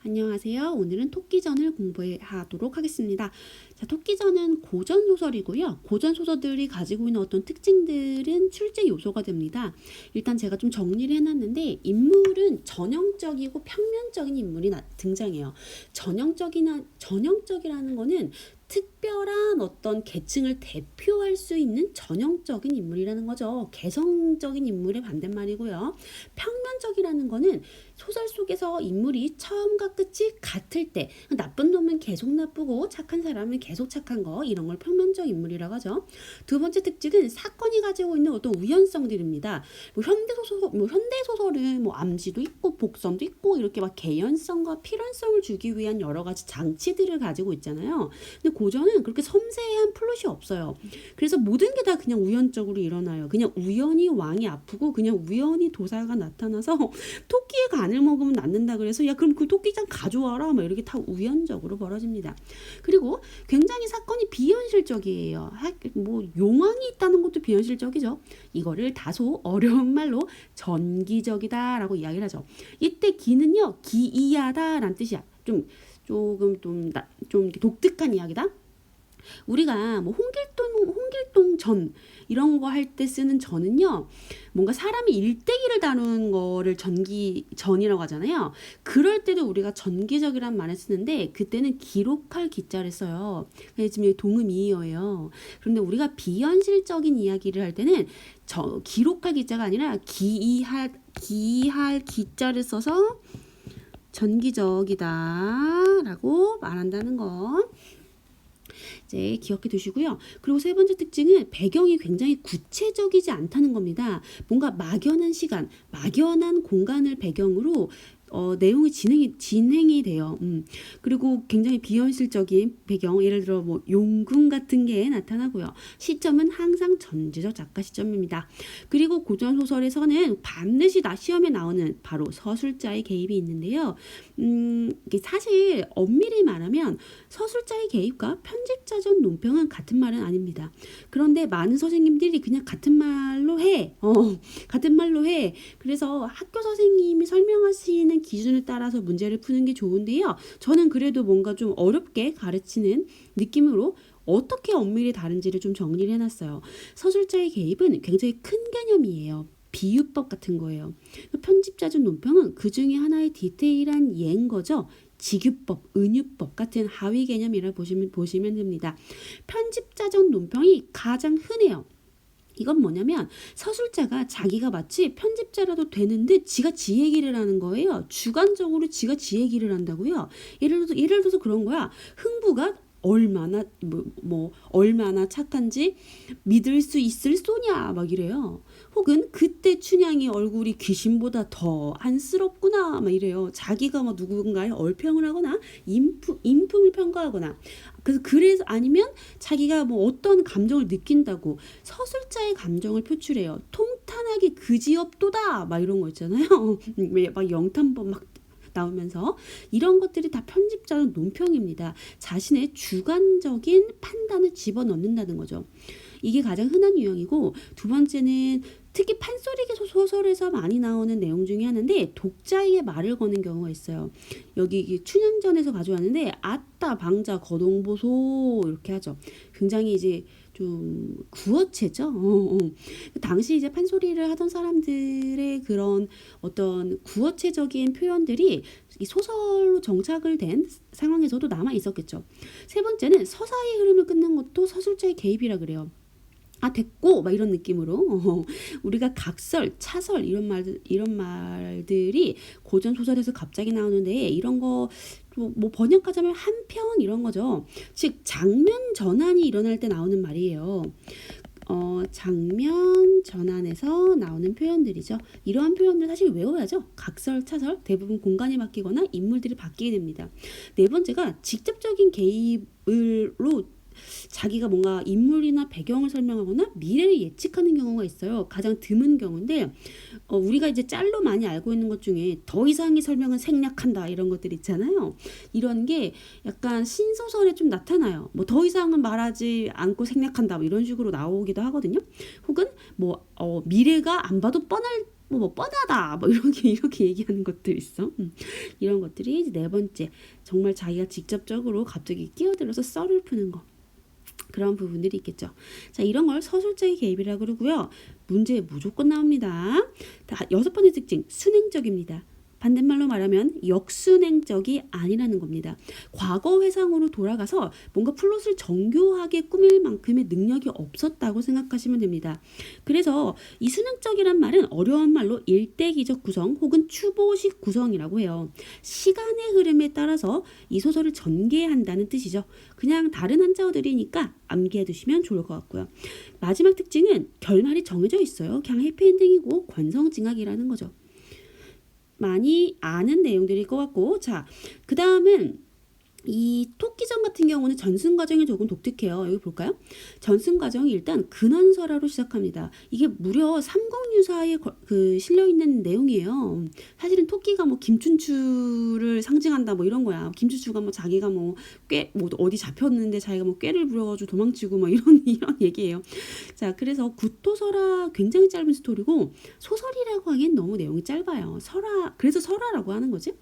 안녕하세요. 오늘은 토끼전을 공부하도록 하겠습니다. 자, 토끼전은 고전 소설이고요. 고전 소설들이 가지고 있는 어떤 특징들은 출제 요소가 됩니다. 일단 제가 좀 정리를 해놨는데 인물은 전형적이고 평면적인 인물이 등장해요. 전형적이라는 거는 특별한 어떤 계층을 대표할 수 있는 전형적인 인물이라는 거죠. 개성적인 인물의 반대말이고요. 평면적이라는 거는 소설 속에서 인물이 처음과 끝이 같을 때, 나쁜 놈은 계속 나쁘고 착한 사람은 계속 착한 거, 이런 걸 평면적 인물이라고 하죠. 두 번째 특징은 사건이 가지고 있는 어떤 우연성들입니다. 현대소설은 암시도 있고 복선도 있고 이렇게 막 개연성과 필연성을 주기 위한 여러 가지 장치들을 가지고 있잖아요. 근데 고전은 그렇게 섬세한 플롯이 없어요. 그래서 모든 게 다 그냥 우연적으로 일어나요. 그냥 우연히 왕이 아프고 그냥 우연히 도사가 나타나서 토끼의 간을 먹으면 낫는다 그래서 야 그럼 그 토끼장 가져와라 막 이렇게 다 우연적으로 벌어집니다. 그리고 굉장히 사건이 비현실적이에요. 용왕이 있다는 것도 비현실적이죠. 이거를 다소 어려운 말로 전기적이다라고 이야기를 하죠. 이때 기는요 기이하다라는 뜻이야. 조금 좀 독특한 이야기다. 우리가 홍길동 전 이런 거 할 때 쓰는 전은요, 뭔가 사람이 일대기를 다루는 거를 전이라고 하잖아요. 그럴 때도 우리가 전기적이란 말을 쓰는데 그때는 기록할 기자를 써요. 지금 동음이어예요. 그런데 우리가 비현실적인 이야기를 할 때는 기록할 기자가 아니라 기할 기자를 써서 전기적이다라고 말한다는 거. 이제 기억해 두시고요. 그리고 세 번째 특징은 배경이 굉장히 구체적이지 않다는 겁니다. 뭔가 막연한 시간, 막연한 공간을 배경으로 내용이 진행이 돼요. 그리고 굉장히 비현실적인 배경, 예를 들어 용궁 같은 게 나타나고요. 시점은 항상 전제적 작가 시점입니다. 그리고 고전 소설에서는 반드시 시험에 나오는 바로 서술자의 개입이 있는데요. 사실 엄밀히 말하면 서술자의 개입과 편집자적 논평은 같은 말은 아닙니다. 그런데 많은 선생님들이 그냥 같은 말로 해. 그래서 학교 선생님이 설명하시는 기준을 따라서 문제를 푸는 게 좋은데요. 저는 그래도 뭔가 좀 어렵게 가르치는 느낌으로 어떻게 엄밀히 다른지를 좀 정리를 해놨어요. 서술자의 개입은 굉장히 큰 개념이에요. 비유법 같은 거예요. 편집자적 논평은 그 중에 하나의 디테일한 예인 거죠. 직유법, 은유법 같은 하위 개념이라고 보시면 됩니다. 편집자적 논평이 가장 흔해요. 이건 뭐냐면 서술자가 자기가 마치 편집자라도 되는 듯 지가 지 얘기를 하는 거예요. 주관적으로 지가 지 얘기를 한다고요. 예를 들어서 그런 거야. 흥부가 얼마나 얼마나 착한지 믿을 수 있을 소냐 막 이래요. 혹은 그때 춘향이 얼굴이 귀신보다 더 안쓰럽구나 막 이래요. 자기가 누군가의 얼평을 하거나 인품을 평가하거나 그래서 아니면 자기가 어떤 감정을 느낀다고 서술자의 감정을 표출해요. 통탄하게 그지없도다 막 이런 거 있잖아요. 왜 막 영탄법 막 나오면서 이런 것들이 다 편집자의 논평입니다. 자신의 주관적인 판단을 집어넣는다는 거죠. 이게 가장 흔한 유형이고, 두 번째는 특히 판소리 소설에서 많이 나오는 내용 중에 하나인데 독자에게 말을 거는 경우가 있어요. 여기 춘향전에서 가져왔는데 아따 방자 거동보소 이렇게 하죠. 굉장히 이제 좀 구어체죠. 당시 이제 판소리를 하던 사람들의 그런 어떤 구어체적인 표현들이 이 소설로 정착을 된 상황에서도 남아 있었겠죠. 세 번째는 서사의 흐름을 끊는 것도 서술자의 개입이라 그래요. 됐고 막 이런 느낌으로 우리가 각설, 차설 이런 말들이 고전 소설에서 갑자기 나오는데 이런 거 번역하자면 한편 이런 거죠. 즉 장면 전환이 일어날 때 나오는 말이에요. 장면 전환에서 나오는 표현들이죠. 이러한 표현들 사실 외워야죠. 각설, 차설 대부분 공간이 바뀌거나 인물들이 바뀌게 됩니다. 네 번째가 직접적인 개입으로 자기가 뭔가 인물이나 배경을 설명하거나 미래를 예측하는 경우가 있어요. 가장 드문 경우인데 우리가 이제 짤로 많이 알고 있는 것 중에 더 이상의 설명은 생략한다 이런 것들 있잖아요. 이런 게 약간 신소설에 좀 나타나요. 더 이상은 말하지 않고 생략한다 이런 식으로 나오기도 하거든요. 혹은 미래가 안 봐도 뻔할 뭐 뻔하다 뭐 이렇게 얘기하는 것들 있어. 이런 것들이 이제 네 번째, 정말 자기가 직접적으로 갑자기 끼어들어서 썰을 푸는 거. 그런 부분들이 있겠죠. 자, 이런 걸 서술적인 개입이라고 그러고요. 문제에 무조건 나옵니다. 여섯 번째 특징, 순행적입니다. 반대말로 말하면 역순행적이 아니라는 겁니다. 과거 회상으로 돌아가서 뭔가 플롯을 정교하게 꾸밀 만큼의 능력이 없었다고 생각하시면 됩니다. 그래서 이 순행적이란 말은 어려운 말로 일대기적 구성 혹은 추보식 구성이라고 해요. 시간의 흐름에 따라서 이 소설을 전개한다는 뜻이죠. 그냥 다른 한자어들이니까 암기해 두시면 좋을 것 같고요. 마지막 특징은 결말이 정해져 있어요. 그냥 해피엔딩이고 관성징악이라는 거죠. 많이 아는 내용들일 것 같고, 자, 그 다음은 이 토끼전 같은 경우는 전승 과정이 조금 독특해요. 여기 볼까요? 전승 과정이 일단 근원설화로 시작합니다. 이게 무려 삼국유사에 실려 있는 내용이에요. 사실은 토끼가 뭐 김춘추를 상징한다 뭐 이런 거야. 김춘추가 뭐 자기가 뭐 어디 잡혔는데 자기가 뭐 꾀를 부려가지고 도망치고 뭐 이런 얘기예요. 자, 그래서 구토설화 굉장히 짧은 스토리고 소설이라고 하기엔 너무 내용이 짧아요. 그래서 설화라고 하는 거지.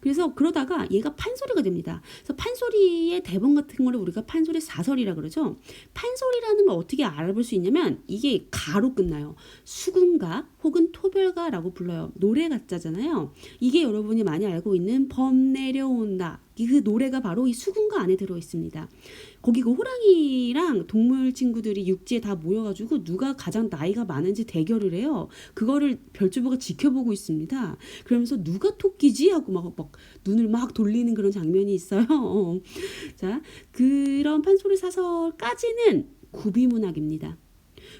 그래서 그러다가 얘가 판소리가 됩니다. 그래서 판소리의 대본 같은 거를 우리가 판소리 사설이라 그러죠. 판소리라는 걸 어떻게 알아볼 수 있냐면 이게 가로 끝나요. 수군가 혹은 토별가라고 불러요. 노래 가짜잖아요. 이게 여러분이 많이 알고 있는 범 내려온다. 그 노래가 바로 이 수군가 안에 들어 있습니다. 거기 그 호랑이랑 동물 친구들이 육지에 다 모여가지고 누가 가장 나이가 많은지 대결을 해요. 그거를 별주부가 지켜보고 있습니다. 그러면서 누가 토끼지? 하고 막 눈을 막 돌리는 그런 장면이 있어요. 자, 그런 판소리 사설까지는 구비문학입니다.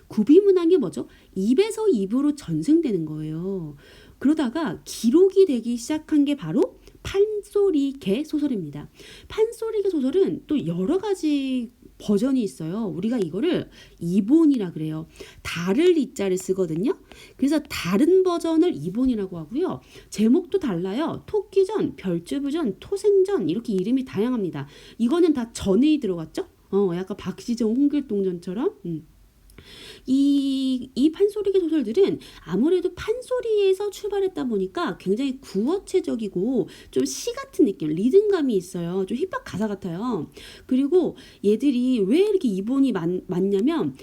구비문학이 뭐죠? 입에서 입으로 전승되는 거예요. 그러다가 기록이 되기 시작한 게 바로 판소리개 소설입니다. 판소리개 소설은 또 여러 가지 버전이 있어요. 우리가 이거를 이본이라 그래요. 다를 이자를 쓰거든요. 그래서 다른 버전을 이본이라고 하고요. 제목도 달라요. 토끼전, 별주부전, 토생전 이렇게 이름이 다양합니다. 이거는 다 전이 들어갔죠? 약간 박시정 홍길동전처럼. 이 판소리계 소설들은 아무래도 판소리에서 출발했다 보니까 굉장히 구어체적이고 좀 시 같은 느낌, 리듬감이 있어요. 좀 힙합 가사 같아요. 그리고 얘들이 왜 이렇게 이본이 많냐면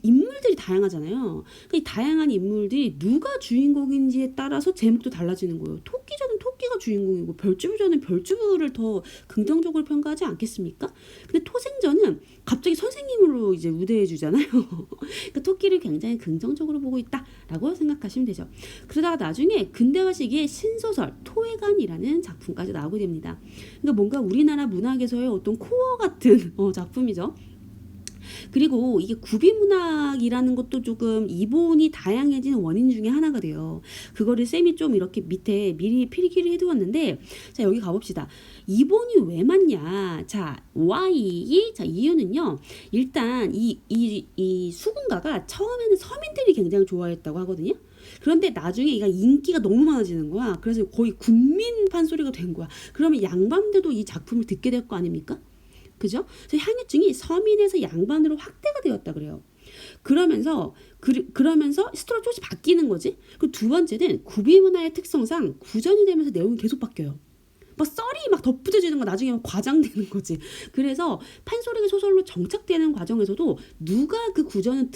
인물들이 다양하잖아요. 이 다양한 인물들이 누가 주인공인지에 따라서 제목도 달라지는 거예요. 토끼전은 토끼가 주인공이고 별주부전은 별주부를 더 긍정적으로 평가하지 않겠습니까? 근데 토생전은 갑자기 선생님으로 이제 우대해 주잖아요. 그러니까 토끼를 굉장히 긍정적으로 보고 있다라고 생각하시면 되죠. 그러다가 나중에 근대화 시기에 신소설 토회관이라는 작품까지 나오게 됩니다. 그러니까 뭔가 우리나라 문학에서의 어떤 코어 같은 작품이죠. 그리고 이게 구비문학이라는 것도 조금 이본이 다양해지는 원인 중에 하나가 돼요. 그거를 쌤이 좀 이렇게 밑에 미리 필기를 해두었는데, 자, 여기 가봅시다. 이본이 왜 맞냐? 자, why? 자, 이유는요. 일단 이 수군가가 처음에는 서민들이 굉장히 좋아했다고 하거든요. 그런데 나중에 얘가 인기가 너무 많아지는 거야. 그래서 거의 국민 판소리가 된 거야. 그러면 양반들도 이 작품을 듣게 될 거 아닙니까? 그죠? 그래서 향유증이 서민에서 양반으로 확대가 되었다 그래요. 그러면서 스토리가 조금씩 바뀌는 거지. 그리고 두 번째는 구비문화의 특성상 구전이 되면서 내용이 계속 바뀌어요. 막 썰이 막 덧붙여지는 거 나중에 과장되는 거지. 그래서 판소리가 소설로 정착되는 과정에서도 누가 그 구전을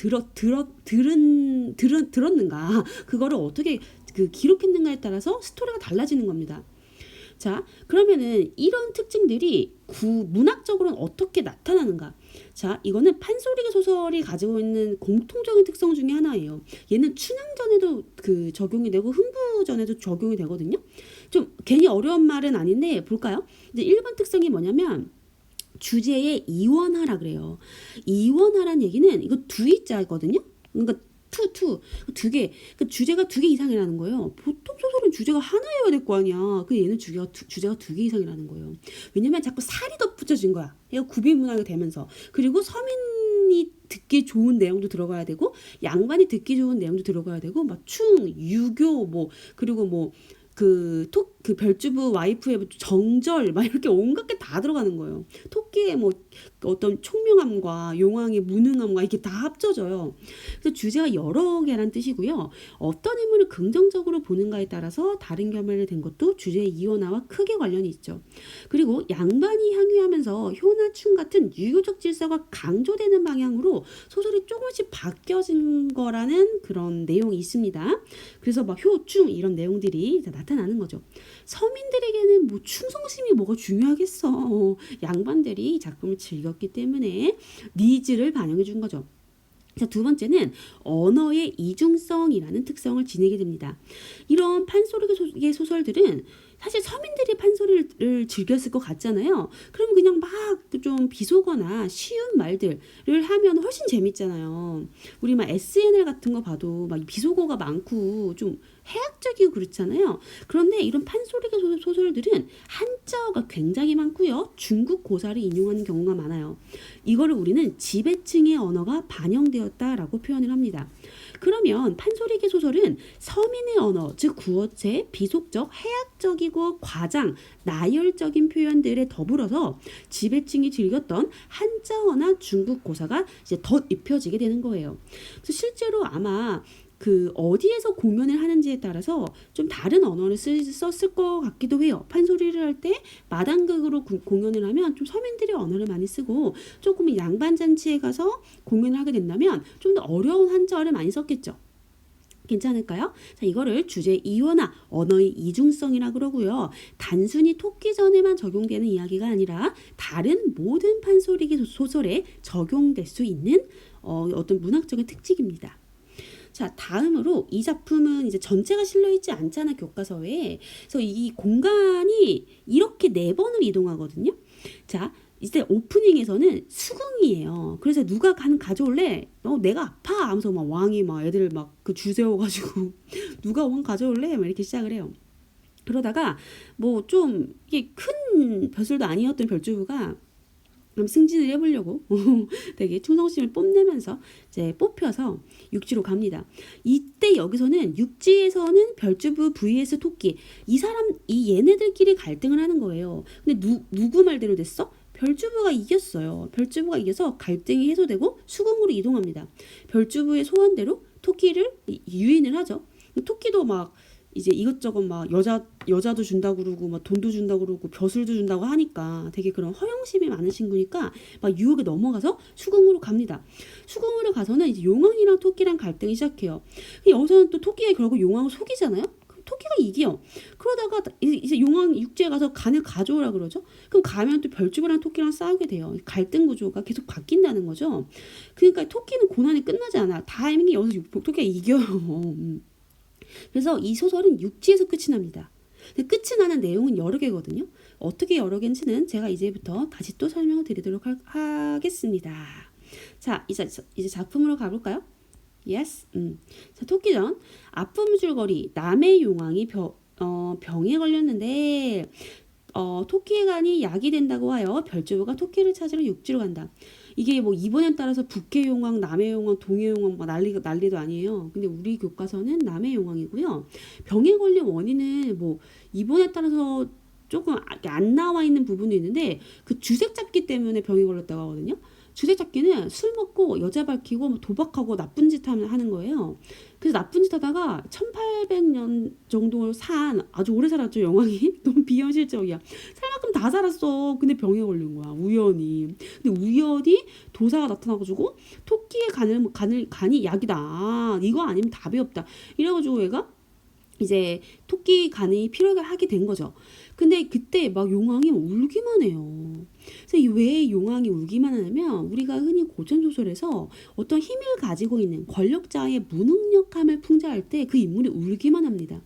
들었는가, 그거를 어떻게 기록했는가에 따라서 스토리가 달라지는 겁니다. 자, 그러면은 이런 특징들이 문학적으로는 어떻게 나타나는가? 자, 이거는 판소리계 소설이 가지고 있는 공통적인 특성 중에 하나예요. 얘는 춘향전에도 적용이 되고 흥부전에도 적용이 되거든요. 좀 괜히 어려운 말은 아닌데 볼까요? 이제 1번 특성이 뭐냐면 주제에 이원하라 그래요. 이원하란 얘기는 이거 두이자거든요. 그러니까 두 개. 그러니까 주제가 두 개 이상이라는 거예요. 보통 소설은 주제가 하나여야 될 거 아니야. 근데 얘는 주제가 두 개 이상이라는 거예요. 왜냐면 자꾸 살이 덧붙여진 거야. 얘가 구비문학이 되면서. 그리고 서민이 듣기 좋은 내용도 들어가야 되고 양반이 듣기 좋은 내용도 들어가야 되고 막 유교 그리고 그 별주부 와이프의 뭐 정절 막 이렇게 온갖 게 다 들어가는 거예요. 토끼의 뭐 어떤 총명함과 용왕의 무능함과 이게 다 합쳐져요. 그래서 주제가 여러 개란 뜻이고요. 어떤 인물을 긍정적으로 보는가에 따라서 다른 결말이 된 것도 주제의 이원화와 크게 관련이 있죠. 그리고 양반이 향유하면서 효나 춤 같은 유교적 질서가 강조되는 방향으로 소설이 조금씩 바뀌어진 거라는 그런 내용이 있습니다. 그래서 막 효, 충 이런 내용들이 나타나는 거죠. 서민들에게는 뭐 충성심이 뭐가 중요하겠어. 양반들이 이 작품을 즐겼기 때문에 니즈를 반영해 준 거죠. 자, 두 번째는 언어의 이중성이라는 특성을 지니게 됩니다. 이런 판소리계 소설들은 사실 서민들이 판소리를 즐겼을 것 같잖아요. 그럼 그냥 막 좀 비속어나 쉬운 말들을 하면 훨씬 재밌잖아요. 우리 막 SNL 같은 거 봐도 막 비속어가 많고 좀 해학적이고 그렇잖아요. 그런데 이런 판소리계 소설들은 한자어가 굉장히 많고요. 중국 고사를 인용하는 경우가 많아요. 이거를 우리는 지배층의 언어가 반영되었다라고 표현을 합니다. 그러면 판소리계 소설은 서민의 언어, 즉 구어체, 비속적, 해학적이고 과장, 나열적인 표현들에 더불어서 지배층이 즐겼던 한자어나 중국 고사가 이제 덧입혀지게 되는 거예요. 그래서 실제로 아마 그 어디에서 공연을 하는지에 따라서 좀 다른 언어를 썼을 것 같기도 해요. 판소리를 할 때 마당극으로 공연을 하면 좀 서민들의 언어를 많이 쓰고 조금 양반잔치에 가서 공연을 하게 된다면 좀 더 어려운 한자어를 많이 썼겠죠. 괜찮을까요? 자, 이거를 주제 이원화, 언어의 이중성이라 그러고요. 단순히 토끼전에만 적용되는 이야기가 아니라 다른 모든 판소리계 소설에 적용될 수 있는 어떤 문학적인 특징입니다. 자, 다음으로 이 작품은 이제 전체가 실려있지 않잖아, 교과서에. 그래서 이 공간이 이렇게 4번을 이동하거든요. 자, 이제 오프닝에서는 수궁이에요. 그래서 누가 가져올래? 내가 아파 하면서 막 왕이 막 애들 막 그 줄 세워가지고 누가 왕 가져올래? 막 이렇게 시작을 해요. 그러다가 뭐 좀 이게 큰 벼슬도 아니었던 별주부가 승진을 해보려고 되게 충성심을 뽐내면서 이제 뽑혀서 육지로 갑니다. 이때 여기서는 육지에서는 별주부 vs 토끼 이 얘네들끼리 갈등을 하는 거예요. 근데 누구 말대로 됐어? 별주부가 이겼어요. 별주부가 이겨서 갈등이 해소되고 수궁으로 이동합니다. 별주부의 소원대로 토끼를 유인을 하죠. 토끼도 막 이제 이것저것 막 여자도 준다고 그러고 막 돈도 준다고 그러고 벼슬도 준다고 하니까 되게 그런 허영심이 많은 친구니까 막 유혹에 넘어가서 수궁으로 갑니다. 수궁으로 가서는 이제 용왕이랑 토끼랑 갈등이 시작해요. 여기서는 또 토끼가 결국 용왕을 속이잖아요. 그럼 토끼가 이겨. 그러다가 이제 용왕 육지에 가서 간을 가져오라 그러죠. 그럼 가면 또 별주부랑 토끼랑 싸우게 돼요. 갈등 구조가 계속 바뀐다는 거죠. 그러니까 토끼는 고난이 끝나지 않아. 다행히 여기서 토끼가 이겨요. 그래서 이 소설은 육지에서 끝이 납니다. 근데 끝이 나는 내용은 여러 개거든요. 어떻게 여러 개인지는 제가 이제부터 다시 또 설명을 드리도록 하겠습니다. 자, 이제 작품으로 가볼까요? Yes. 자, 토끼전. 아픔 줄거리. 남의 용왕이 병에 걸렸는데 토끼의 간이 약이 된다고 하여 별주부가 토끼를 찾으러 육지로 간다. 이게 뭐 이번에 따라서 북해 용왕, 남해 용왕, 동해 용왕 막 난리도 아니에요. 근데 우리 교과서는 남해 용왕이고요. 병에 걸린 원인은 뭐 이번에 따라서 조금 안 나와 있는 부분도 있는데 그 주색 잡기 때문에 병에 걸렸다고 하거든요. 주색 잡기는 술 먹고 여자 밝히고 뭐 도박하고 나쁜 짓 하는 거예요. 그래서 나쁜 짓 하다가 1800년 정도 산 아주 오래 살았죠, 용왕이. 너무 비현실적이야. 살 만큼 다 살았어. 근데 병에 걸린 거야, 우연히. 근데 우연히 도사가 나타나가지고 토끼의 간이 약이다. 이거 아니면 답이 없다. 이래가지고 얘가 이제 토끼 간이 필요하게 하게 된 거죠. 근데 그때 막 용왕이 울기만 해요. 그래서 왜 용왕이 울기만 하냐면 우리가 흔히 고전 소설에서 어떤 힘을 가지고 있는 권력자의 무능력함을 풍자할 때 그 인물이 울기만 합니다.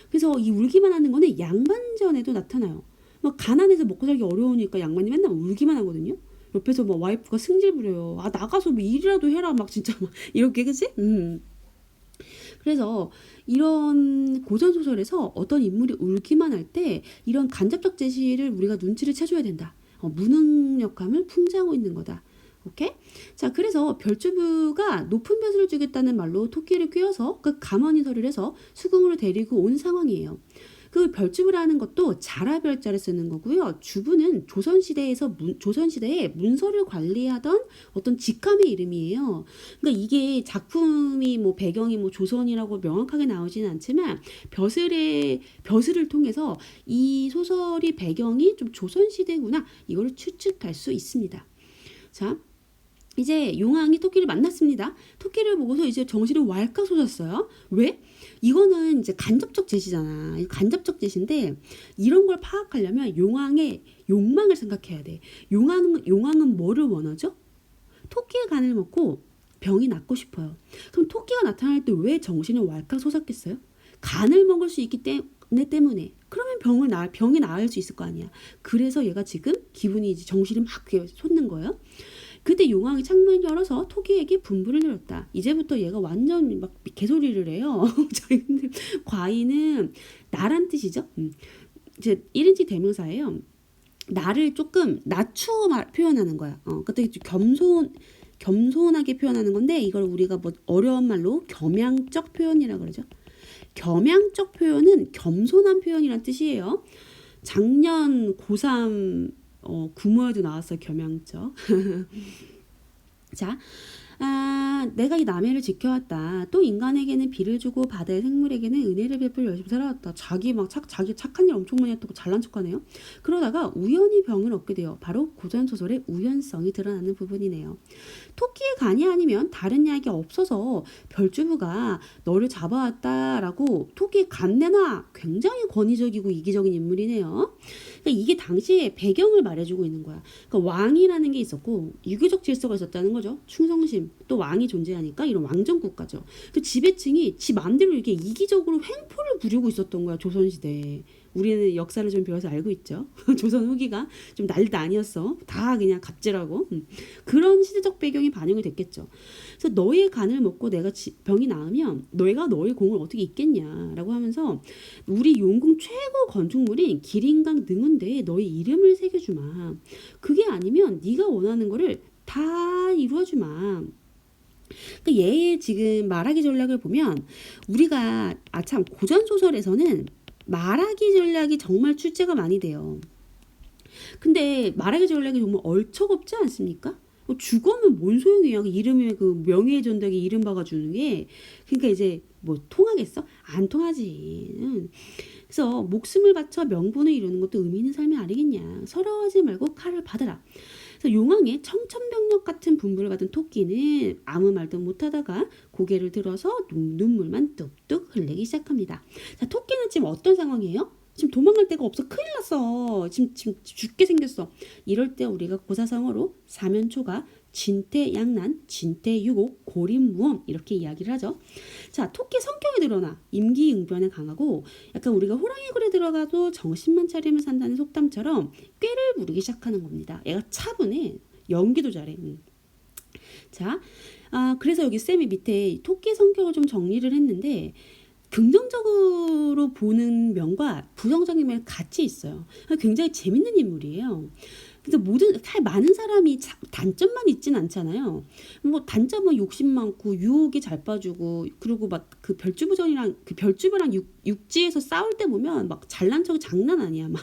그래서 이 울기만 하는 거는 양반전에도 나타나요. 막 가난해서 먹고 살기 어려우니까 양반이 맨날 울기만 하거든요. 옆에서 막 와이프가 승질 부려요. 아, 나가서 뭐 일이라도 해라 막 진짜 막 이렇게, 그치? 그래서 이런 고전 소설에서 어떤 인물이 울기만 할 때 이런 간접적 제시를 우리가 눈치를 채줘야 된다. 무능력함을 풍자하고 있는 거다. 오케이? 자, 그래서 별주부가 높은 벼슬을 주겠다는 말로 토끼를 꿰어서 그 감언인설을 해서 수궁으로 데리고 온 상황이에요. 그 별주부라는 것도 자라별자를 쓰는 거고요. 주부는 조선시대에 문서를 관리하던 어떤 직함의 이름이에요. 그러니까 이게 작품이 뭐 배경이 뭐 조선이라고 명확하게 나오지는 않지만 벼슬을 통해서 이 소설이 배경이 좀 조선시대구나 이거를 추측할 수 있습니다. 자, 이제 용왕이 토끼를 만났습니다. 토끼를 보고서 이제 정신을 왈칵 솟았어요. 왜? 이거는 이제 간접적 제시잖아. 간접적 제시인데 이런 걸 파악하려면 용왕의 욕망을 생각해야 돼. 용왕은 뭐를 원하죠? 토끼의 간을 먹고 병이 낫고 싶어요. 그럼 토끼가 나타날 때 왜 정신을 왈칵 솟았겠어요? 간을 먹을 수 있기 때문에. 그러면 병이 나을 수 있을 거 아니야. 그래서 얘가 지금 기분이 이제 정신이 막 솟는 거예요. 그때 용왕이 창문을 열어서 토끼에게 분부를 내렸다. 이제부터 얘가 완전 막 개소리를 해요. 저희는 과인은 나란 뜻이죠. 제 1인칭 대명사예요. 나를 조금 낮추어 표현하는 거야. 그때 겸손하게 표현하는 건데 이걸 우리가 뭐 어려운 말로 겸양적 표현이라 그러죠. 겸양적 표현은 겸손한 표현이란 뜻이에요. 작년 고3 구모에도 나왔어요. 겸양적. 자, 내가 이 남해를 지켜왔다. 또 인간에게는 비를 주고 바다의 생물에게는 은혜를 베풀 열심히 살아왔다. 자기 착한 일 엄청 많이 했다고 잘난 척하네요. 그러다가 우연히 병을 얻게 돼요. 바로 고전소설의 우연성이 드러나는 부분이네요. 토끼의 간이 아니면 다른 약이 없어서 별주부가 너를 잡아왔다라고 토끼의 간 내놔. 굉장히 권위적이고 이기적인 인물이네요. 그러니까 이게 당시의 배경을 말해주고 있는 거야. 그러니까 왕이라는 게 있었고 유교적 질서가 있었다는 거죠. 충성심, 또 왕이 존재하니까 이런 왕정 국가죠. 그 지배층이 지 마음대로 이렇게 이기적으로 횡포를 부리고 있었던 거야. 조선시대에. 우리는 역사를 좀 배워서 알고 있죠. 조선 후기가 좀 난리도 아니었어. 다 그냥 갑질하고. 그런 시대적 배경이 반영이 됐겠죠. 그래서 너의 간을 먹고 내가 병이 나으면 너희가 너의 공을 어떻게 잇겠냐라고 하면서 우리 용궁 최고 건축물인 기린강 능은대에 너의 이름을 새겨주마. 그게 아니면 네가 원하는 거를 다 이루어주마. 그러니까 얘의 지금 말하기 전략을 보면 우리가 참 고전 소설에서는 말하기 전략이 정말 출제가 많이 돼요. 근데 말하기 전략이 정말 얼척없지 않습니까? 죽으면 뭔 소용이야? 그 이름이 그 명예의 전당에 이름 박아주는 게 그러니까 이제 뭐 통하겠어? 안 통하지. 그래서 목숨을 바쳐 명분을 이루는 것도 의미 있는 삶이 아니겠냐. 서러워하지 말고 칼을 받아라. 그래서 용왕의 청천벽력 같은 분부를 받은 토끼는 아무 말도 못하다가 고개를 들어서 눈물만 뚝뚝 흘리기 시작합니다. 자, 토끼는 지금 어떤 상황이에요? 지금 도망갈 데가 없어. 큰일 났어. 지금 죽게 생겼어. 이럴 때 우리가 고사성어로 사면초가 진퇴양난, 진퇴유곡, 고림무엄 이렇게 이야기를 하죠. 자, 토끼 성격이 드러나 임기응변에 강하고 약간 우리가 호랑이 굴에 들어가도 정신만 차리면 산다는 속담처럼 꾀를 부리기 시작하는 겁니다. 얘가 차분해. 연기도 잘해. 자, 그래서 여기 쌤이 밑에 토끼 성격을 좀 정리를 했는데 긍정적으로 보는 면과 부정적인 면이 같이 있어요. 굉장히 재밌는 인물이에요. 그래서 많은 사람이 단점만 있진 않잖아요. 뭐 단점은 욕심 많고 유혹이 잘 빠지고 그리고 막 그 별주부랑 육지에서 싸울 때 보면 막 잘난 척이 장난 아니야. 막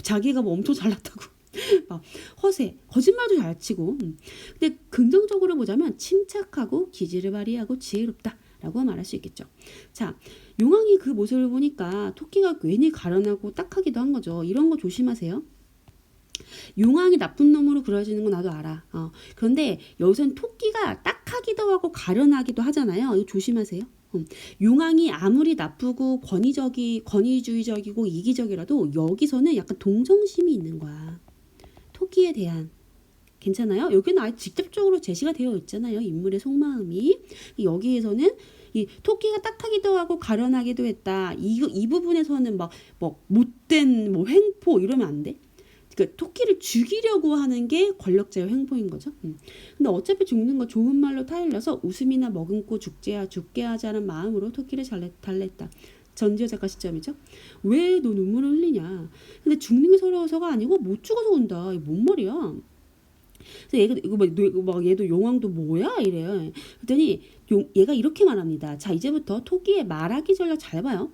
자기가 뭐 엄청 잘났다고. 막 허세, 거짓말도 잘 치고. 근데 긍정적으로 보자면 침착하고 기지를 발휘하고 지혜롭다. 라고 말할 수 있겠죠. 자, 용왕이 그 모습을 보니까 토끼가 괜히 가련하고 딱하기도 한 거죠. 이런 거 조심하세요. 용왕이 나쁜 놈으로 그려지는 건 나도 알아. 그런데 여기서는 토끼가 딱하기도 하고 가련하기도 하잖아요. 이거 조심하세요. 용왕이 아무리 나쁘고 권위주의적이고 이기적이라도 여기서는 약간 동정심이 있는 거야. 토끼에 대한. 괜찮아요? 여기는 아예 직접적으로 제시가 되어 있잖아요. 인물의 속마음이. 여기에서는 이 토끼가 딱하기도 하고 가련하기도 했다. 이 부분에서는 막 못된 횡포 이러면 안 돼. 그러니까 토끼를 죽이려고 하는 게 권력자의 횡포인 거죠. 근데 어차피 죽는 거 좋은 말로 타일러서 웃음이나 머금고 죽게 하자는 마음으로 토끼를 달랬다. 전지현 작가 시점이죠. 왜 너 눈물을 흘리냐. 근데 죽는 게 서러워서가 아니고 못 죽어서 온다. 이게 뭔 말이야. 그래서 얘도 용왕도 뭐야 이래요. 그랬더니 얘가 이렇게 말합니다. 자, 이제부터 토끼의 말하기 전략 잘 봐요.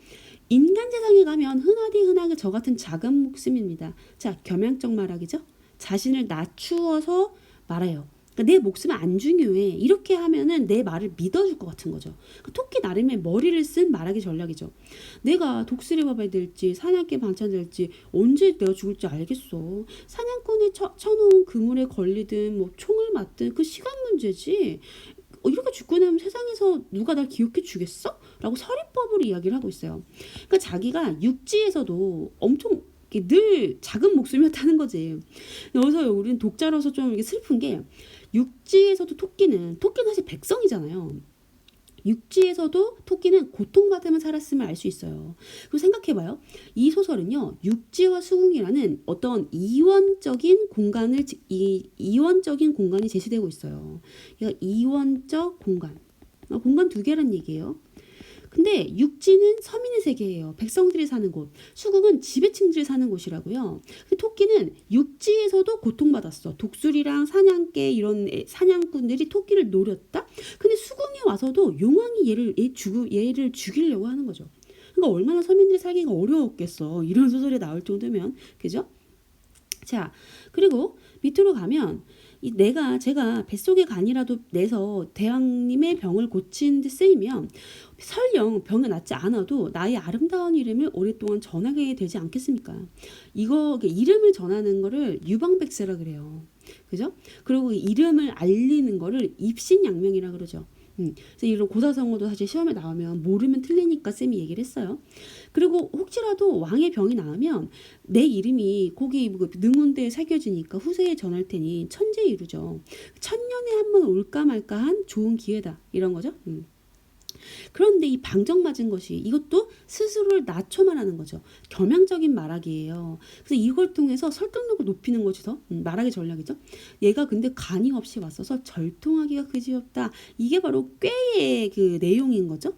인간 세상에 가면 흔하게 저 같은 작은 목숨입니다. 자, 겸양적 말하기죠. 자신을 낮추어서 말해요. 그러니까 내 목숨은 안 중요해. 이렇게 하면은 내 말을 믿어줄 것 같은 거죠. 그러니까 토끼 나름의 머리를 쓴 말하기 전략이죠. 내가 독수리 밥이 될지 사냥개 반찬 될지 언제 내가 죽을지 알겠어. 사냥꾼이 쳐놓은 그물에 걸리든 뭐 총을 맞든 그 시간 문제지. 이렇게 죽고 나면 세상에서 누가 날 기억해 주겠어? 라고 서리법으로 이야기를 하고 있어요. 그러니까 자기가 육지에서도 엄청 늘 작은 목숨이었다는 거지. 여기서 우리는 독자로서 좀 슬픈 게 육지에서도 토끼는 사실 백성이잖아요. 육지에서도 토끼는 고통받으며 살았음을 알 수 있어요. 그리고 생각해봐요. 이 소설은요, 육지와 수궁이라는 어떤 이원적인 공간이 제시되고 있어요. 그러니까 이원적 공간. 공간 두 개란 얘기예요. 근데 육지는 서민의 세계예요. 백성들이 사는 곳. 수국은 지배층들이 사는 곳이라고요. 토끼는 육지에서도 고통받았어. 독수리랑 사냥개 이런 사냥꾼들이 토끼를 노렸다. 근데 수궁에 와서도 용왕이 얘를 죽이려고 하는 거죠. 그러니까 얼마나 서민들이 살기가 어려웠겠어. 이런 소설이 나올 정도면. 그죠? 자, 그리고 밑으로 가면 제가 뱃속의 간이라도 내서 대왕님의 병을 고친 데 쓰이면 설령 병이 낫지 않아도 나의 아름다운 이름을 오랫동안 전하게 되지 않겠습니까? 이름을 전하는 거를 유방백세라 그래요. 그죠? 그리고 이름을 알리는 거를 입신양명이라 그러죠. 그래서 이런 고사성어도 사실 시험에 나오면 모르면 틀리니까 쌤이 얘기를 했어요. 그리고 혹시라도 왕의 병이 나으면 내 이름이 거기 능운대에 새겨지니까 후세에 전할 테니 천재에 이루죠. 천년에 한 번 올까 말까한 좋은 기회다. 이런 거죠. 그런데 이 방정 맞은 것이 이것도 스스로를 낮춰 말하는 거죠. 겸양적인 말하기예요. 그래서 이걸 통해서 설득력을 높이는 것이 더 말하기 전략이죠. 얘가 근데 간이 없이 왔어서 절통하기가 그지없다. 이게 바로 꾀의 그 내용인 거죠.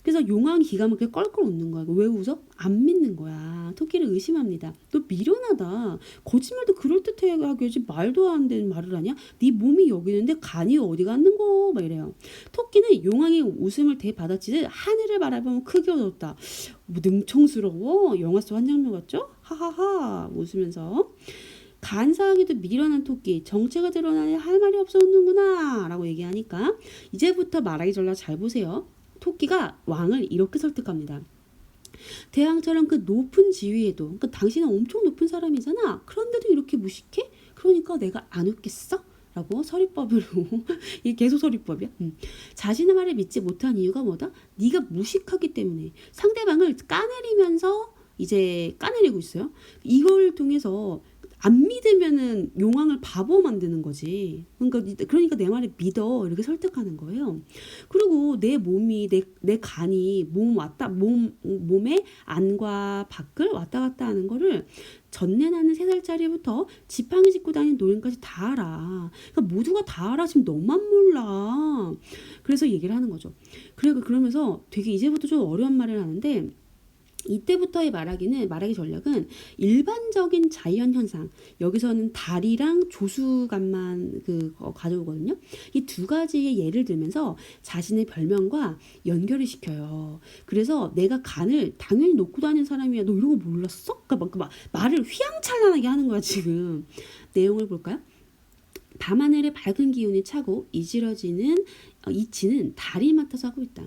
그래서 용왕이 기가 막히게 껄껄 웃는 거야. 왜 웃어? 안 믿는 거야. 토끼를 의심합니다. 너 미련하다. 거짓말도 그럴듯하게 하지 말도 안 되는 말을 하냐? 네 몸이 여기 있는데 간이 어디 갔는 거? 막 이래요. 토끼는 용왕의 웃음을 대받아치듯 하늘을 바라보면 크게 웃었다. 뭐 능청스러워? 영화 속 한 장면 같죠? 하하하 웃으면서. 간사하게도 미련한 토끼 정체가 드러나니 할 말이 없어 웃는구나 라고 얘기하니까 이제부터 말하기 전략 잘 보세요. 토끼가 왕을 이렇게 설득합니다. 대왕처럼 그 높은 지위에도, 그러니까 당신은 엄청 높은 사람이잖아. 그런데도 이렇게 무식해? 그러니까 내가 안 웃겠어? 라고 서리법으로 이게 계속 서리법이야. 자신의 말을 믿지 못한 이유가 뭐다? 네가 무식하기 때문에. 상대방을 까내리면서 이제 까내리고 있어요. 이걸 통해서 안 믿으면은 용왕을 바보 만드는 거지. 그러니까 내 말을 믿어 이렇게 설득하는 거예요. 그리고 내 몸이 내 간이 몸의 안과 밖을 왔다 갔다 하는 거를 전내 나는 3살짜리부터 지팡이 짚고 다니는 노인까지 다 알아. 그러니까 모두가 다 알아. 지금 너만 몰라. 그래서 얘기를 하는 거죠. 그러면서 되게 이제부터 좀 어려운 말을 하는데 이때부터의 말하기 전략은 일반적인 자연 현상. 여기서는 달이랑 조수간만 가져오거든요. 이 두 가지의 예를 들면서 자신의 별명과 연결을 시켜요. 그래서 내가 간을 당연히 놓고 다니는 사람이야. 너 이런 거 몰랐어? 그러니까 막 말을 휘황찬란하게 하는 거야 지금. 내용을 볼까요? 밤하늘의 밝은 기운이 차고 이치는 달이 맡아서 하고 있다.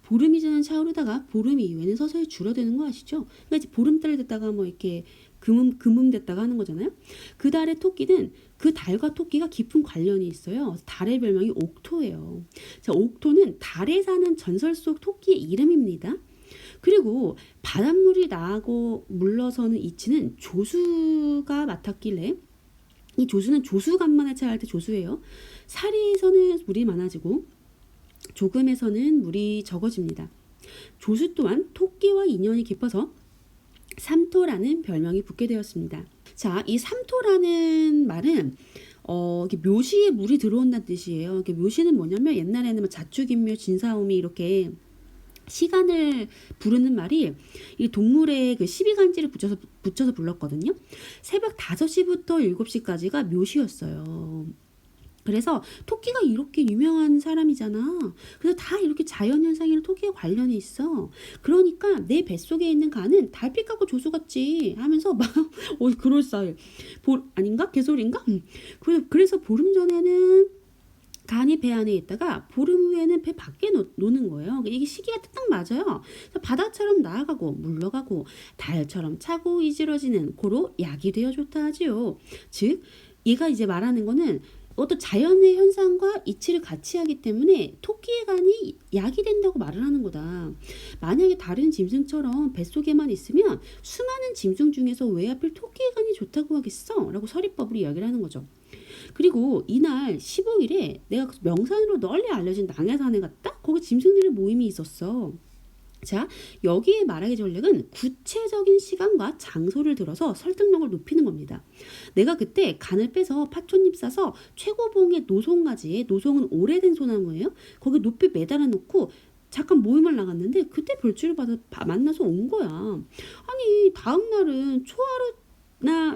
보름이 전엔 차오르다가 보름 이후에는 서서히 줄어드는 거 아시죠? 그러니까 이제 보름달 됐다가 뭐 이렇게 금음 됐다가 하는 거잖아요. 그 달의 토끼는 그 달과 토끼가 깊은 관련이 있어요. 달의 별명이 옥토예요. 자, 옥토는 달에 사는 전설 속 토끼의 이름입니다. 그리고 바닷물이 나고 물러서는 이치는 조수가 맡았길래 이 조수는 조수간만에 차할 때 조수예요. 사리에서는 물이 많아지고 조금에서는 물이 적어집니다. 조수 또한 토끼와 인연이 깊어서 삼토라는 별명이 붙게 되었습니다. 자, 이 삼토라는 말은 이게 묘시에 물이 들어온다는 뜻이에요. 이게 묘시는 뭐냐면 옛날에는 뭐 자축인묘, 진사오미 이렇게 시간을 부르는 말이 이 동물의 그 12간지를 붙여서 불렀거든요. 새벽 5시부터 7시까지가 묘시였어요. 그래서 토끼가 이렇게 유명한 사람이잖아. 그래서 다 이렇게 자연현상이랑 토끼가 관련이 있어. 그러니까 내 뱃속에 있는 간은 달빛하고 조수 같지 하면서 막 그럴싸해. 아닌가? 개소리인가? 그래서 보름 전에는 간이 배 안에 있다가 보름 후에는 배 밖에 노는 거예요. 이게 시기가 딱 맞아요. 바다처럼 나아가고 물러가고 달처럼 차고 이지러지는 고로 약이 되어 좋다 하지요. 즉 얘가 이제 말하는 거는 어떤 자연의 현상과 이치를 같이 하기 때문에 토끼의 간이 약이 된다고 말을 하는 거다. 만약에 다른 짐승처럼 뱃속에만 있으면 수많은 짐승 중에서 왜 하필 토끼의 간이 좋다고 하겠어? 라고 서리법으로 이야기를 하는 거죠. 그리고 이날 15일에 내가 명산으로 널리 알려진 낭야산에 갔다? 거기 짐승들의 모임이 있었어. 자, 여기에 말하기 전략은 구체적인 시간과 장소를 들어서 설득력을 높이는 겁니다. 내가 그때 간을 빼서 파촌잎 싸서 최고봉의 노송가지에, 노송은 오래된 소나무예요. 거기 높이 매달아 놓고 잠깐 모임을 나갔는데 그때 벌주를 만나서 온 거야. 아니 다음 날은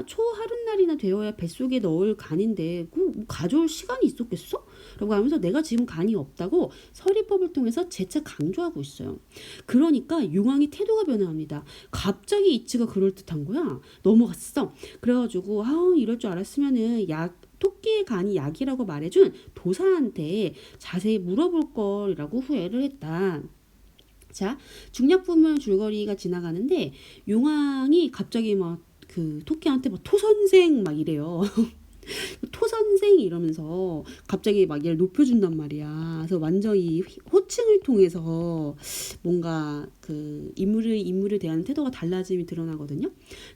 초하룻날이나 되어야 뱃속에 넣을 간인데 가져올 시간이 있었겠어? 라고 하면서 내가 지금 간이 없다고 서리법을 통해서 재차 강조하고 있어요. 그러니까 용왕이 태도가 변화합니다. 갑자기 이치가 그럴듯한 거야. 넘어갔어. 그래가지고 이럴 줄 알았으면은 토끼의 간이 약이라고 말해준 도사한테 자세히 물어볼 걸이라고 후회를 했다. 자, 중략부면 줄거리가 지나가는데 용왕이 갑자기 막 토끼한테 막 토선생 막 이래요. 토선생 이러면서 갑자기 막 얘를 높여준단 말이야. 그래서 완전히 호칭을 통해서 뭔가 인물에 대한 태도가 달라짐이 드러나거든요.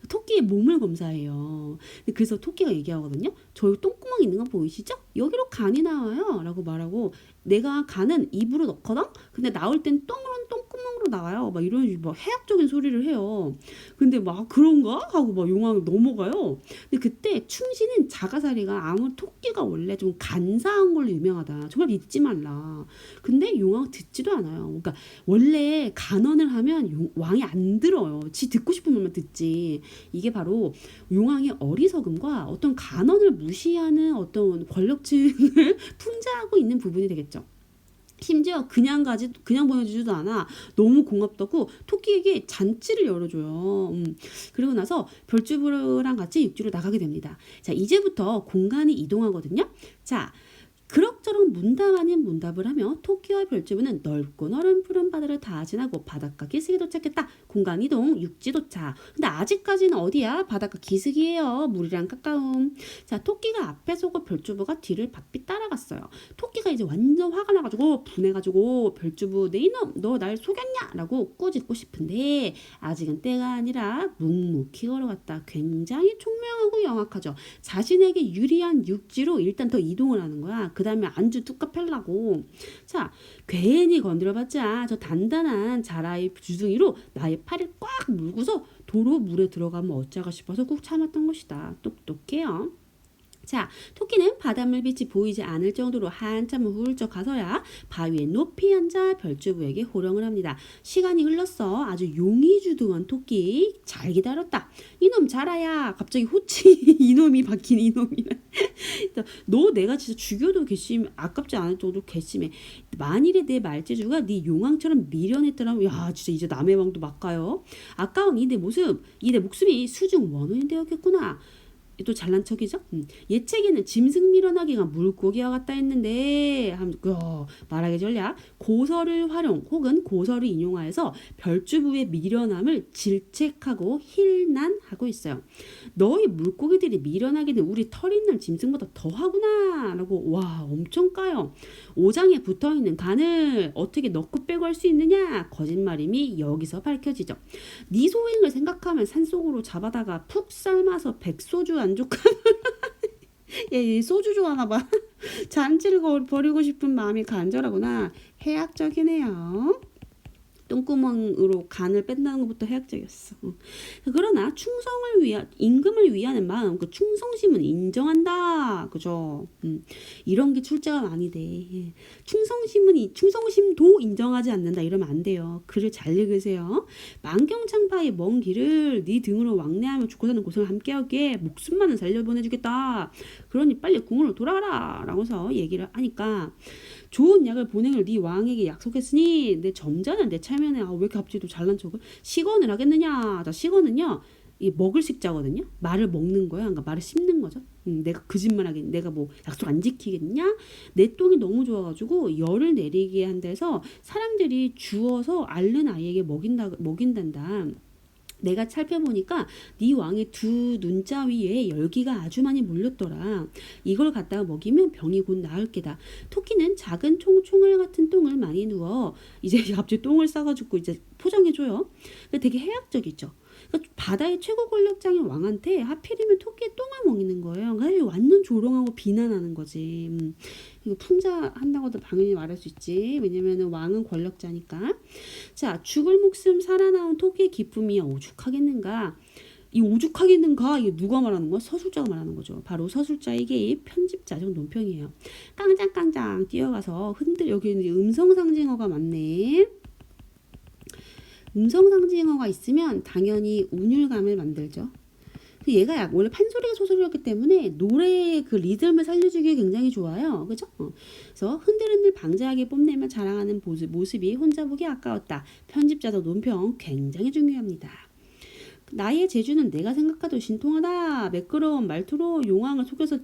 토끼의 몸을 검사해요. 그래서 토끼가 얘기하거든요. 저 똥구멍 있는 거 보이시죠? 여기로 간이 나와요. 라고 말하고 내가 간은 입으로 넣거든? 근데 나올 땐 똥구멍으로 나와요. 막 이런 막 해학적인 소리를 해요. 근데 막 그런가? 하고 막 용왕이 넘어가요. 근데 그때 충신은 자가사리가 토끼가 원래 좀 간사한 걸로 유명하다. 정말 믿지 말라. 근데 용왕 듣지도 않아요. 그러니까 원래 간언을 하면 왕이 안 들어요. 지 듣고 싶은 말만 듣지. 이게 바로 용왕의 어리석음과 어떤 간언을 무시하는 어떤 권력층을 풍자하고 있는 부분이 되겠죠. 심지어 그냥 보내주지도 않아. 너무 고맙다고 토끼에게 잔치를 열어줘요. 그리고 나서 별주부랑 같이 육지로 나가게 됩니다. 자, 이제부터 공간이 이동하거든요. 자, 그럭저럭 문답 아닌 문답을 하며 토끼와 별주부는 넓고 너른 푸른 바다를 다 지나고 바닷가 기슭에 도착했다. 공간 이동, 육지 도착. 근데 아직까지는 어디야? 바닷가 기슭이에요. 물이랑 가까움. 자, 토끼가 앞에 서고 별주부가 뒤를 바삐 따라갔어요. 토끼가 이제 완전 화가 나가지고 분해가지고 별주부 내 이놈 너 날 속였냐? 라고 꾸짖고 싶은데 아직은 때가 아니라 묵묵히 걸어갔다. 굉장히 총명하고 영악하죠. 자신에게 유리한 육지로 일단 더 이동을 하는 거야. 그 다음에 안주 뚝까 펴려고. 자, 괜히 건드려봤자 저 단단한 자라의 주둥이로 나의 팔을 꽉 물고서 도로 물에 들어가면 어쩌가 싶어서 꾹 참았던 것이다. 똑똑해요. 자, 토끼는 바닷물빛이 보이지 않을 정도로 한참을 훌쩍 가서야 바위에 높이 앉아 별주부에게 호령을 합니다. 시간이 흘렀어. 아주 용의주도한 토끼. 잘 기다렸다. 이놈 자라야. 갑자기 호칭 이놈이 바뀐 이놈이네. 너 내가 진짜 죽여도 괘씸해. 아깝지 않을 정도로 괘씸해. 만일에 내 말재주가 네 용왕처럼 미련했더라면 야 진짜 이제 남의 왕도 막 가요. 아까운 이 내 목숨이 수중 원혼이 되었겠구나. 또 잘난 척이죠. 예책에는 짐승 밀어나기가 물고기와 같다 했는데 말하기 전략 고서를 활용 혹은 고서를 인용하여서 별주부의 미련함을 질책하고 힐난하고 있어요. 너희 물고기들이 미련하기는 우리 털 있는 짐승보다 더하구나 라고 와 엄청 까요. 오장에 붙어있는 간을 어떻게 넣고 빼고 할 수 있느냐 거짓말임이 여기서 밝혀지죠. 네 소행을 생각하면 산속으로 잡아다가 푹 삶아서 백소주 안족하면 얘 소주 좋아하나 봐. 잔치를 버리고 싶은 마음이 간절하구나. 해학적이네요. 똥구멍으로 간을 뺀다는 것부터 해악적이었어. 그러나 임금을 위하는 마음, 그 충성심은 인정한다. 그죠? 이런 게 출제가 많이 돼. 예. 충성심도 인정하지 않는다. 이러면 안 돼요. 글을 잘 읽으세요. 만경창파의 먼 길을 네 등으로 왕래하며 죽고 사는 고생을 함께하기에 목숨만은 살려보내주겠다. 그러니 빨리 궁으로 돌아가라. 라고서 얘기를 하니까 좋은 약을 보내길 네 왕에게 약속했으니 내 점자는 내 체면에 왜 이렇게 갑자기 또 잘난 척을 시건을 하겠느냐. 자, 시건은요 이 먹을 식자거든요. 말을 먹는 거야. 그러니까 말을 씹는 거죠. 내가 거짓말 하겠냐. 내가 뭐 약속 안 지키겠냐. 내 똥이 너무 좋아가지고 열을 내리게 한데서 사람들이 주워서 앓는 아이에게 먹인단다. 내가 살펴보니까 네 왕의 두 눈자 위에 열기가 아주 많이 몰렸더라. 이걸 갖다가 먹이면 병이 곧 나을 게다. 토끼는 작은 총알 같은 똥을 많이 누워 이제 갑자기 똥을 싸가지고 이제 포장해줘요. 되게 해악적이죠. 그러니까 바다의 최고 권력장인 왕한테 하필이면 토끼의 똥을 먹이는 거예요. 그러니까 완전 조롱하고 비난하는 거지. 이거 풍자한다고도 당연히 말할 수 있지. 왜냐면은 왕은 권력자니까. 자, 죽을 목숨 살아나온 토끼의 기쁨이 오죽하겠는가. 이 오죽하겠는가 이게 누가 말하는 거야? 서술자가 말하는 거죠. 바로 서술자에게 편집자적 논평이에요. 깡장깡장 뛰어가서 여기는 음성상징어가 많네. 음성상징어가 있으면 당연히 운율감을 만들죠. 얘가 원래 판소리가 소설이었기 때문에 노래의 그 리듬을 살려주기에 굉장히 좋아요. 그죠? 그래서 흔들흔들 방자하게 뽐내며 자랑하는 모습이 혼자 보기 아까웠다. 편집자적 논평 굉장히 중요합니다. 나의 재주는 내가 생각하도 신통하다. 매끄러운 말투로 용왕을 속여서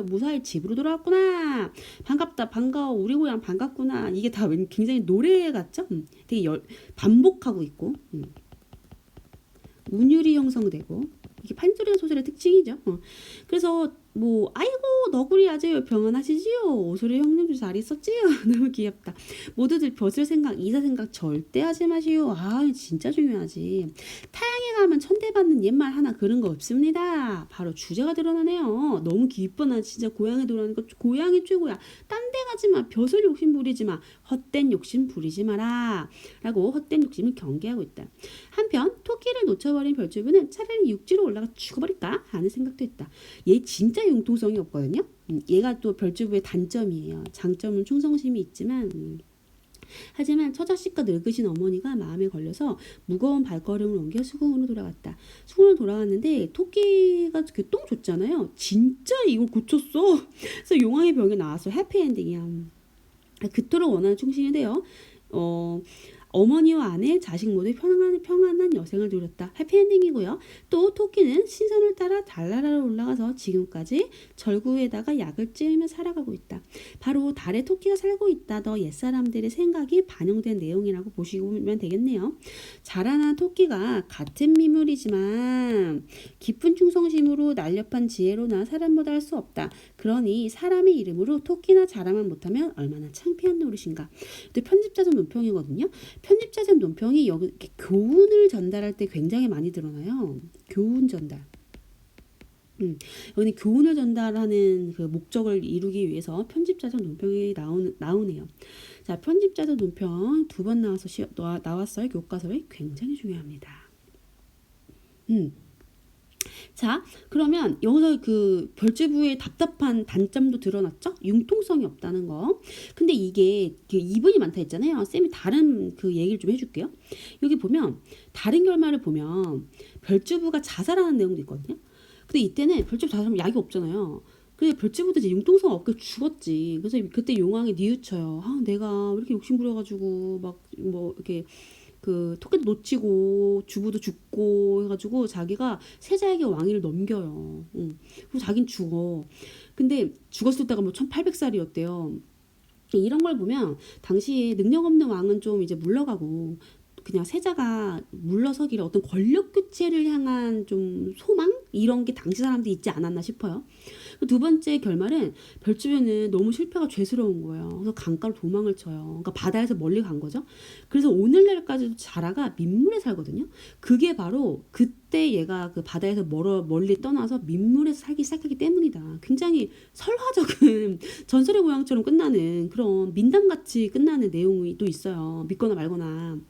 무사히 집으로 돌아왔구나. 반갑다. 반가워. 우리 고향 반갑구나. 이게 다 굉장히 노래 같죠? 되게 반복하고 있고 운율이 형성되고 이게 판소리가 소설의 특징이죠. 그래서 뭐 아이고 너구리 아재요 평안하시지요. 오소리 형님도 잘 있었지요. 너무 귀엽다. 모두들 벼슬 생각 이사 생각 절대 하지 마시오. 아 진짜 중요하지. 타양에 가면 천대받는 옛말 하나 그런 거 없습니다. 바로 주제가 드러나네요. 너무 기쁘나 진짜 고향에 돌아오니까 고향이 최고야. 딴 데 가지 마. 벼슬 욕심 부리지 마. 헛된 욕심 부리지 마라. 라고 헛된 욕심을 경계하고 있다. 한편 토끼를 놓쳐버린 별주부는 차라리 육지로 올라가 죽어버릴까 하는 생각도 했다. 얘 진짜 융통성이 없거든요. 얘가 또 별주부의 단점이에요. 장점은 충성심이 있지만 하지만 처자식과 늙으신 어머니가 마음에 걸려서 무거운 발걸음을 옮겨 수궁으로 돌아갔다. 수궁으로 돌아갔는데 토끼가 그 똥 줬잖아요. 진짜 이걸 고쳤어. 그래서 용왕의 병에 나와서 해피엔딩이야. 그토록 원하는 충신이 돼요. 어머니와 아내, 자식 모두 평안한 여생을 누렸다. 해피엔딩이고요. 또 토끼는 신선을 따라 달나라로 올라가서 지금까지 절구에다가 약을 찌으며 살아가고 있다. 바로 달에 토끼가 살고 있다. 더 옛사람들의 생각이 반영된 내용이라고 보시면 되겠네요. 자라난 토끼가 같은 미물이지만 깊은 충성심으로 날렵한 지혜로나 사람보다 할 수 없다. 그러니 사람의 이름으로 토끼나 자라만 못하면 얼마나 창피한 노릇인가. 또 편집자적 논평이거든요. 편집자적 논평이 여기 이렇게 교훈을 전달할 때 굉장히 많이 드러나요. 교훈 전달. 여기는 교훈을 전달하는 그 목적을 이루기 위해서 편집자적 논평이 나오네요. 자, 편집자적 논평 2번 나왔어요. 교과서에 굉장히 중요합니다. 자, 그러면 여기서 그 별주부의 답답한 단점도 드러났죠? 융통성이 없다는 거. 근데 이게 이분이 많다 했잖아요. 쌤이 다른 그 얘기를 좀 해줄게요. 여기 보면 다른 결말을 보면 별주부가 자살하는 내용도 있거든요. 근데 이때는 별주부 자살하면 약이 없잖아요. 근데 별주부도 이제 융통성 없게 죽었지. 그래서 그때 용왕이 뉘우쳐요. 아, 내가 왜 이렇게 욕심 부려가지고 막 뭐 이렇게 그 토끼도 놓치고 주부도 죽고 해가지고 자기가 세자에게 왕위를 넘겨요. 그리고 자긴 죽어. 근데 죽었을 때가 뭐 1800살이었대요. 이런 걸 보면 당시에 능력 없는 왕은 좀 이제 물러가고 그냥 세자가 물러서기를 어떤 권력 교체를 향한 좀 소망 이런 게 당시 사람들이 있지 않았나 싶어요. 두 번째 결말은 별주부는 너무 실패가 죄스러운 거예요. 그래서 강가로 도망을 쳐요. 그러니까 바다에서 멀리 간 거죠. 그래서 오늘날까지도 자라가 민물에 살거든요. 그게 바로 그때 얘가 그 바다에서 멀리 떠나서 민물에서 살기 시작하기 때문이다. 굉장히 설화적인 전설의 고향처럼 끝나는 그런 민담같이 끝나는 내용이 또 있어요. 믿거나 말거나.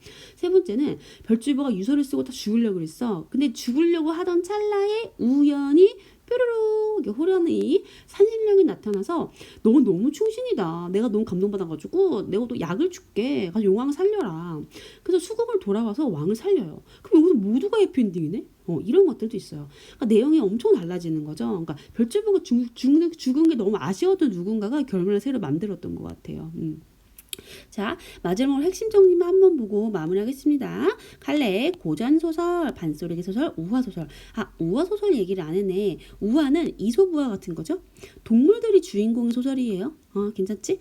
세 번째는 별주부가 유서를 쓰고 다 죽으려고 그랬어. 근데 죽으려고 하던 찰나에 우연히 뾰로로 이렇게 호련히 산신령이 나타나서 너 너무 충신이다. 내가 너무 감동받아가지고 내가 또 약을 줄게. 가서 용왕 살려라. 그래서 수국을 돌아와서 왕을 살려요. 그럼 여기서 모두가 해피엔딩이네? 이런 것들도 있어요. 그러니까 내용이 엄청 달라지는 거죠. 그러니까 별주부가 죽은 게 너무 아쉬웠던 누군가가 결말을 새로 만들었던 것 같아요. 자, 마지막으로 핵심 정리만 한번 보고 마무리하겠습니다. 갈래 고전소설, 반소리개소설, 우화소설. 우화소설 얘기를 안 했네. 우화는 이솝우화 같은 거죠. 동물들이 주인공의 소설이에요. 괜찮지?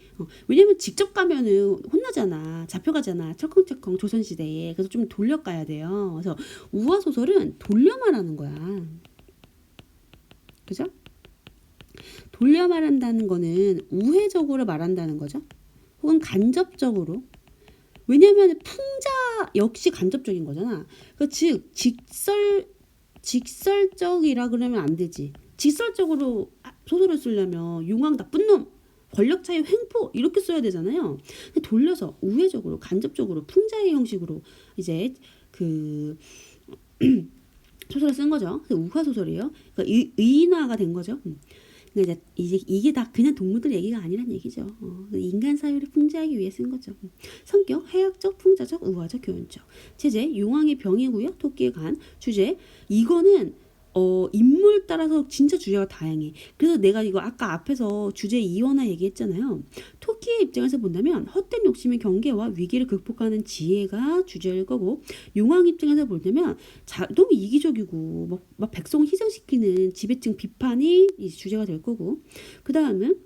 왜냐면 직접 가면은 혼나잖아. 잡혀가잖아. 철컹철컹 조선시대에. 그래서 좀 돌려가야 돼요. 그래서 우화소설은 돌려 말하는 거야. 그죠? 돌려 말한다는 거는 우회적으로 말한다는 거죠. 혹은 간접적으로. 왜냐하면 풍자 역시 간접적인 거잖아. 즉 직설적이라 그러면 안 되지. 직설적으로 소설을 쓰려면 용왕 나쁜 놈, 권력차의 횡포 이렇게 써야 되잖아요. 돌려서 우회적으로 간접적으로 풍자의 형식으로 이제 그 소설을 쓴 거죠. 우화 소설이에요. 그러니까 의인화가 된 거죠. 그러니까 이제 이게 다 그냥 동물들 얘기가 아니란 얘기죠. 인간 사회를 풍자하기 위해 쓴 거죠. 성격, 해학적, 풍자적, 우화적, 교훈적. 제재, 용왕의 병이고요. 토끼의 간. 주제, 이거는 인물 따라서 진짜 주제가 다양해. 그래서 내가 이거 아까 앞에서 주제 이원화 얘기했잖아요. 토끼의 입장에서 본다면 헛된 욕심의 경계와 위기를 극복하는 지혜가 주제일 거고, 용왕 입장에서 본다면 너무 이기적이고 막 백성을 희생시키는 지배층 비판이 주제가 될 거고, 그 다음은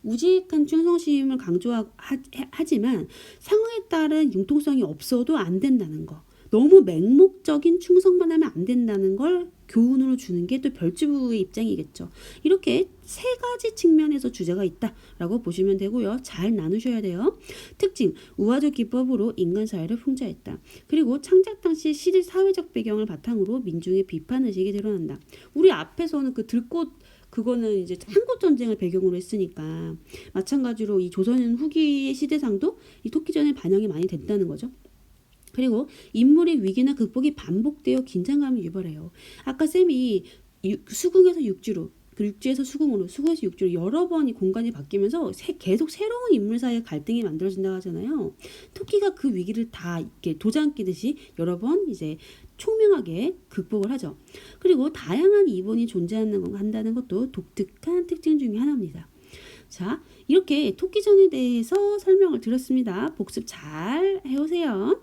우직한 충성심을 강조하지만 상황에 따른 융통성이 없어도 안 된다는 거. 너무 맹목적인 충성만 하면 안 된다는 걸 교훈으로 주는 게 또 별주부의 입장이겠죠. 이렇게 세 가지 측면에서 주제가 있다라고 보시면 되고요. 잘 나누셔야 돼요. 특징, 우화적 기법으로 인간 사회를 풍자했다. 그리고 창작 당시 시대 사회적 배경을 바탕으로 민중의 비판 의식이 드러난다. 우리 앞에서는 그 들꽃 그거는 이제 한국 전쟁을 배경으로 했으니까 마찬가지로 이 조선 후기의 시대상도 이 토끼전에 반영이 많이 됐다는 거죠. 그리고 인물의 위기나 극복이 반복되어 긴장감을 유발해요. 아까 쌤이 수궁에서 육지로, 육지에서 수궁으로, 수궁에서 육지로 여러 번이 공간이 바뀌면서 계속 새로운 인물 사이의 갈등이 만들어진다고 하잖아요. 토끼가 그 위기를 다 이렇게 도장 끼듯이 여러 번 이제 총명하게 극복을 하죠. 그리고 다양한 이본이 존재한다는 것도 독특한 특징 중에 하나입니다. 자, 이렇게 토끼전에 대해서 설명을 드렸습니다. 복습 잘 해오세요.